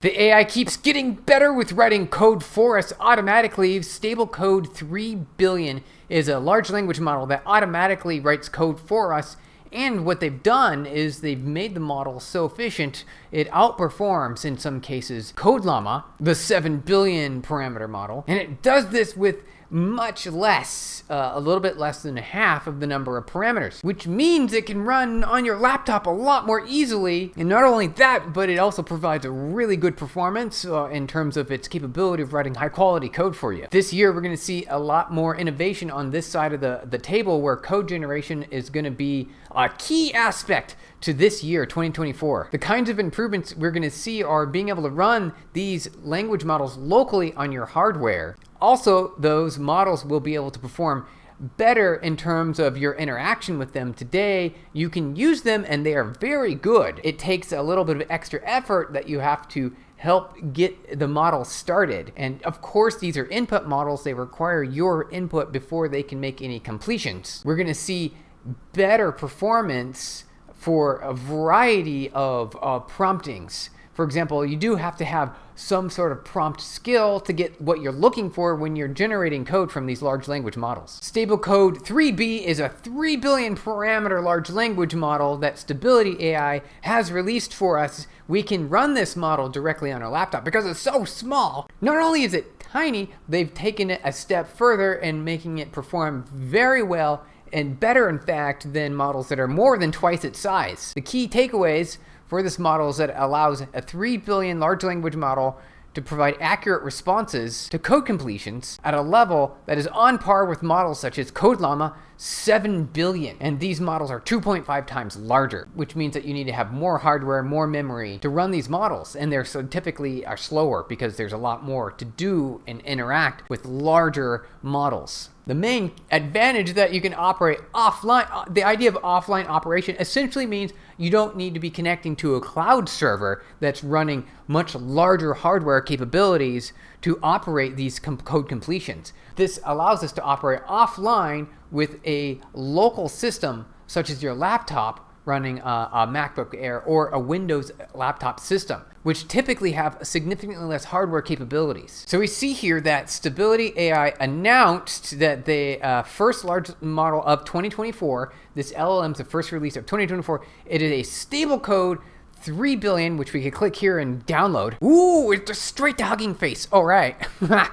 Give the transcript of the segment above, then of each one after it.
The AI keeps getting better with writing code for us automatically. StableCode 3 billion is a large language model that automatically writes code for us. And what they've done is they've made the model so efficient, it outperforms, in some cases, Codelama, the 7 billion parameter model. And it does this with much less, a little bit less than half of the number of parameters, which means it can run on your laptop a lot more easily. And not only that, but it also provides a really good performance in terms of its capability of writing high quality code for you. This year, we're going to see a lot more innovation on this side of the table, where code generation is going to be a key aspect to this year, 2024. The kinds of improvements we're going to see are being able to run these language models locally on your hardware. Also, those models will be able to perform better in terms of your interaction with them. Today, you can use them and they are very good. It takes a little bit of extra effort that you have to help get the model started. And of course, these are input models. They require your input before they can make any completions. We're going to see better performance for a variety of promptings. For example, you do have to have some sort of prompt skill to get what you're looking for when you're generating code from these large language models. StableCode 3B is a 3 billion parameter large language model that StabilityAI has released for us. We can run this model directly on our laptop because it's so small. Not only is it tiny, they've taken it a step further and making it perform very well, and better, in fact, than models that are more than twice its size. The key takeaways for this model is that it allows a 3 billion large language model to provide accurate responses to code completions at a level that is on par with models such as Codelama, 7 billion. And these models are 2.5 times larger, which means that you need to have more hardware, more memory to run these models. And they're typically are slower because there's a lot more to do and interact with larger models. The main advantage that you can operate offline, the idea of offline operation essentially means you don't need to be connecting to a cloud server that's running much larger hardware capabilities to operate these code completions. This allows us to operate offline with a local system, such as your laptop running a MacBook Air or a Windows laptop system, which typically have significantly less hardware capabilities. So we see here that StabilityAI announced that the first large model of 2024, this LLM is the first release of 2024, it is a StableCode 3 billion, which we can click here and download. Ooh, it's just straight to Hugging Face. All right,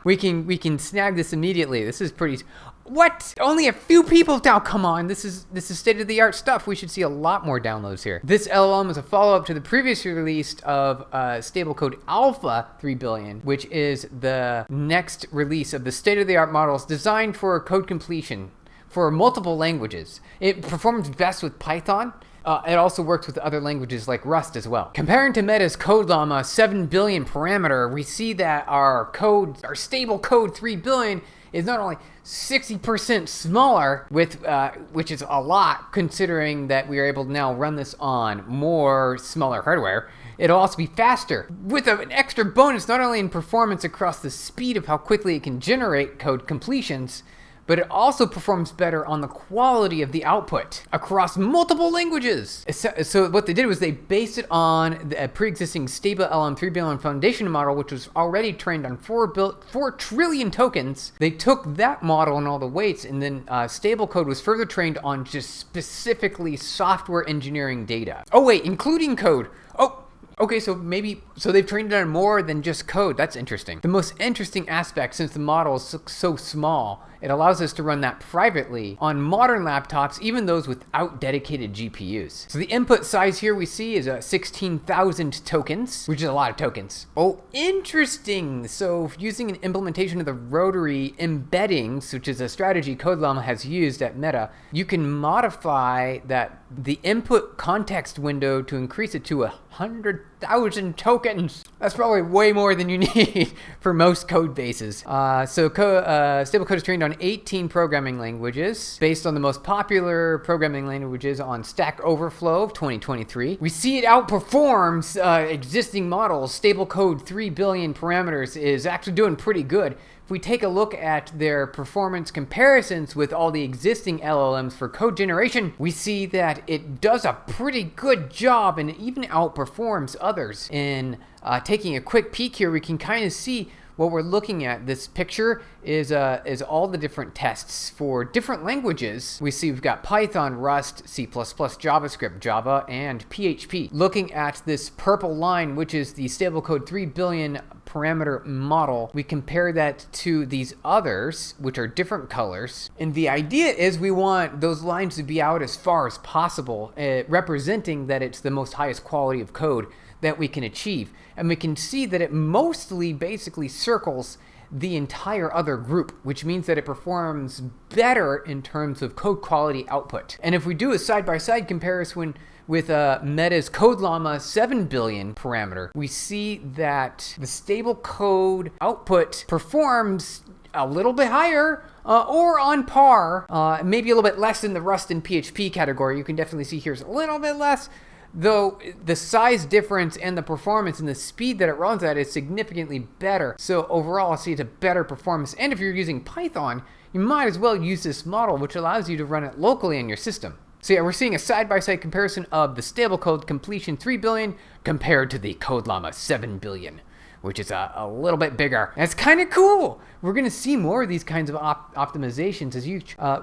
we can snag this immediately. This is pretty. What? Only a few people now? Come on, this is state-of-the-art stuff. We should see a lot more downloads here. This LLM is a follow-up to the previously released of StableCode Alpha 3 billion, which is the next release of the state-of-the-art models designed for code completion for multiple languages. It performs best with Python. It also works with other languages like Rust as well. Comparing to Meta's Codelama 7 billion parameter, we see that our StableCode 3 billion is not only 60% smaller, which is a lot considering that we are able to now run this on more smaller hardware. It'll also be faster with an extra bonus, not only in performance across the speed of how quickly it can generate code completions, but it also performs better on the quality of the output across multiple languages. So what they did was they based it on a pre-existing StableLM 3 billion foundation model, which was already trained on 4 trillion tokens. They took that model and all the weights, and then StableCode was further trained on just specifically software engineering data. Oh wait, including code. Oh, okay, so they've trained it on more than just code. That's interesting. The most interesting aspect, since the model is so small, it allows us to run that privately on modern laptops, even those without dedicated GPUs. So the input size here we see is 16,000 tokens, which is a lot of tokens. Oh, interesting. So using an implementation of the rotary embeddings, which is a strategy Codelama has used at Meta, you can modify the input context window to increase it to 100,000 tokens. That's probably way more than you need for most code bases. StableCode is trained on 18 programming languages based on the most popular programming languages on Stack Overflow of 2023. We see it outperforms existing models. StableCode 3 billion parameters is actually doing pretty good. If we take a look at their performance comparisons with all the existing LLMs for code generation, we see that it does a pretty good job and even outperforms others. In taking a quick peek here, we can kind of see what we're looking at. This picture is all the different tests for different languages. We see we've got Python, Rust, C++, JavaScript, Java, and PHP. Looking at this purple line, which is the StableCode 3 billion parameter model, we compare that to these others, which are different colors. And the idea is we want those lines to be out as far as possible, representing that it's the most highest quality of code that we can achieve. And we can see that it mostly basically circles the entire other group, which means that it performs better in terms of code quality output. And if we do a side-by-side comparison with Meta's Codelama 7 billion parameter, we see that the StableCode output performs a little bit higher or on par, maybe a little bit less in the Rust and PHP category. You can definitely see here's a little bit less, though the size difference and the performance and the speed that it runs at is significantly better. So overall, I see it's a better performance. And if you're using Python, you might as well use this model, which allows you to run it locally on your system. So yeah, we're seeing a side-by-side comparison of the StableCode completion 3 billion compared to the Codelama 7 billion, which is a little bit bigger. And it's kind of cool. We're going to see more of these kinds of optimizations as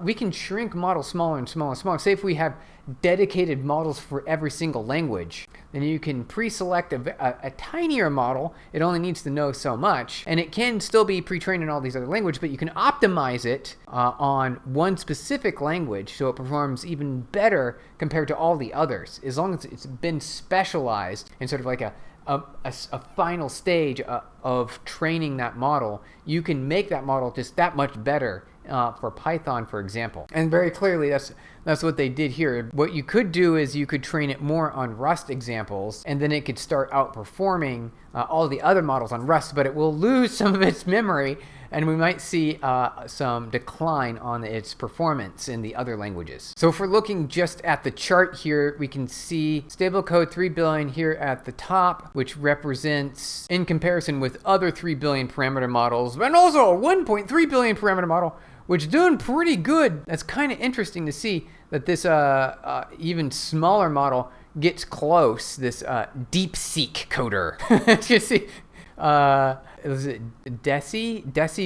we can shrink models smaller and smaller and smaller. Say if we have dedicated models for every single language, then you can pre-select a tinier model. It only needs to know so much, and it can still be pre-trained in all these other languages, but you can optimize it on one specific language so it performs even better compared to all the others, as long as it's been specialized in sort of like a final stage of training that model. You can make that model just that much better for Python, for example. And very clearly, that's what they did here. What you could do is you could train it more on Rust examples, and then it could start outperforming all the other models on Rust, but it will lose some of its memory, and we might see some decline on its performance in the other languages. So if we're looking just at the chart here, we can see StableCode 3 billion here at the top, which represents, in comparison with other 3 billion parameter models, and also a 1.3 billion parameter model, which is doing pretty good. That's kind of interesting to see that this even smaller model gets close, this DeepSeek coder. You see, is it Deci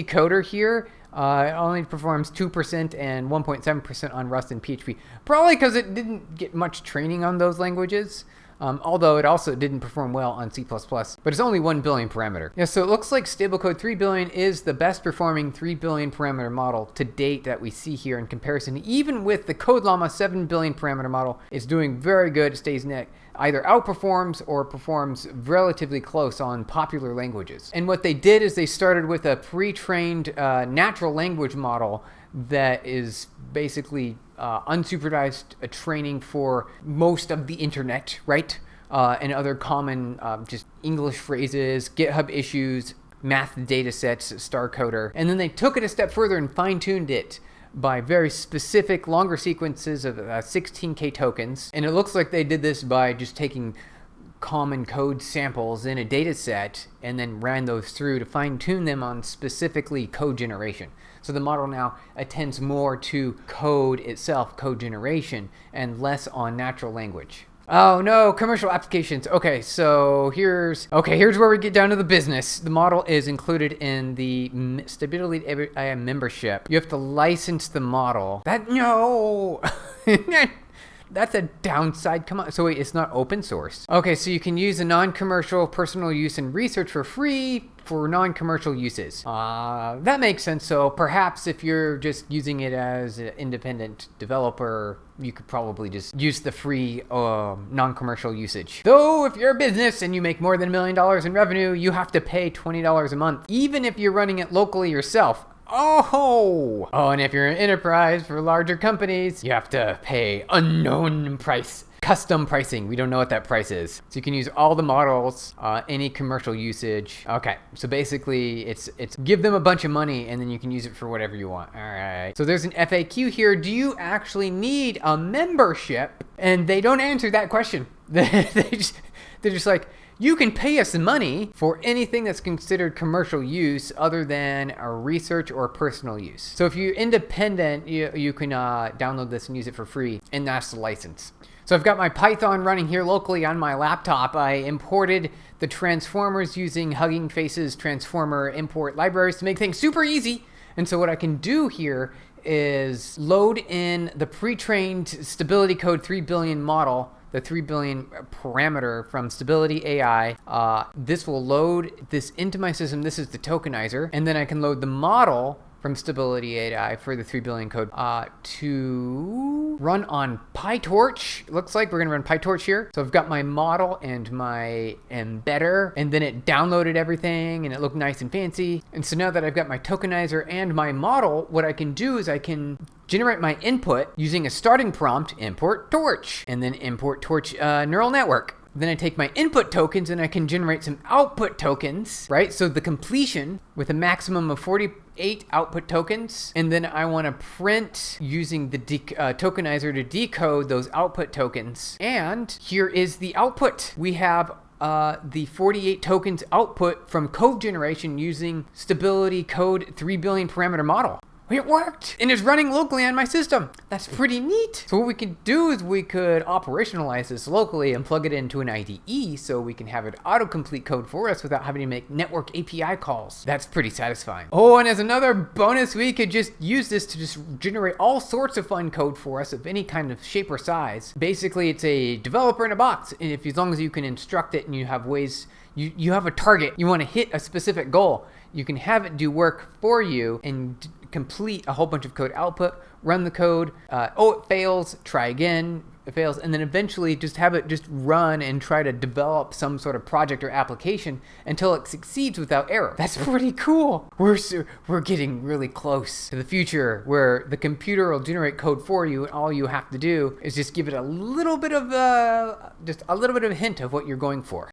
coder here? It only performs 2% and 1.7% on Rust and PHP. Probably because it didn't get much training on those languages. Although it also didn't perform well on C++, but it's only 1 billion parameter. Yeah, so it looks like StableCode 3 billion is the best performing 3 billion parameter model to date that we see here in comparison. Even with the Codelama 7 billion parameter model, it's doing very good. It stays either outperforms or performs relatively close on popular languages. And what they did is they started with a pre-trained natural language model that is basically unsupervised training for most of the internet, right? And other common just English phrases, GitHub issues, math data sets, StarCoder. And then they took it a step further and fine-tuned it by very specific longer sequences of 16K tokens. And it looks like they did this by just taking common code samples in a data set and then ran those through to fine-tune them on specifically code generation. So the model now attends more to code itself, code generation, and less on natural language. Oh no, commercial applications. Okay, so here's where we get down to the business. The model is included in the StabilityAI membership. You have to license the model. No. That's a downside. Come on. So wait, it's not open source. Okay, so you can use a non-commercial personal use and research for free for non-commercial uses. That makes sense. So perhaps if you're just using it as an independent developer, you could probably just use the free non-commercial usage. Though if you're a business and you make more than $1 million in revenue, you have to pay $20 a month, even if you're running it locally yourself. Oh, and if you're an enterprise for larger companies, you have to pay unknown price, custom pricing. We don't know what that price is. So you can use all the models, any commercial usage. Okay, so basically it's give them a bunch of money and then you can use it for whatever you want. All right. So there's an FAQ here. Do you actually need a membership? And they don't answer that question. They're just like, you can pay us money for anything that's considered commercial use other than a research or personal use. So if you're independent, you can download this and use it for free, and that's the license. So I've got my Python running here locally on my laptop. I imported the transformers using Hugging Face's transformer import libraries to make things super easy. And so what I can do here is load in the pre-trained StabilityCode 3 billion model, the 3 billion parameter from StabilityAI. This will load this into my system. This is the tokenizer. And then I can load the model from StabilityAI for the 3 billion code to run on PyTorch. Looks like we're gonna run PyTorch here. So I've got my model and my embedder, and then it downloaded everything and it looked nice and fancy. And so now that I've got my tokenizer and my model, what I can do is I can generate my input using a starting prompt, import torch, and then import torch neural network. Then I take my input tokens and I can generate some output tokens, right? So the completion with a maximum of 48 output tokens. And then I want to print using the tokenizer to decode those output tokens. And here is the output. We have the 48 tokens output from code generation using StabilityCode 3 billion parameter model. It worked, and it's running locally on my system. That's pretty neat. So what we can do is we could operationalize this locally and plug it into an IDE so we can have it autocomplete code for us without having to make network API calls. That's pretty satisfying. Oh, and as another bonus, we could just use this to just generate all sorts of fun code for us of any kind of shape or size. Basically, it's a developer in a box, and as long as you can instruct it and you have ways, you have a target, you want to hit a specific goal, you can have it do work for you and complete a whole bunch of code output, run the code, it fails, try again, it fails, and then eventually just have it just run and try to develop some sort of project or application until it succeeds without error. That's pretty cool. We're getting really close to the future where the computer will generate code for you, and all you have to do is just give it a little bit of a hint of what you're going for.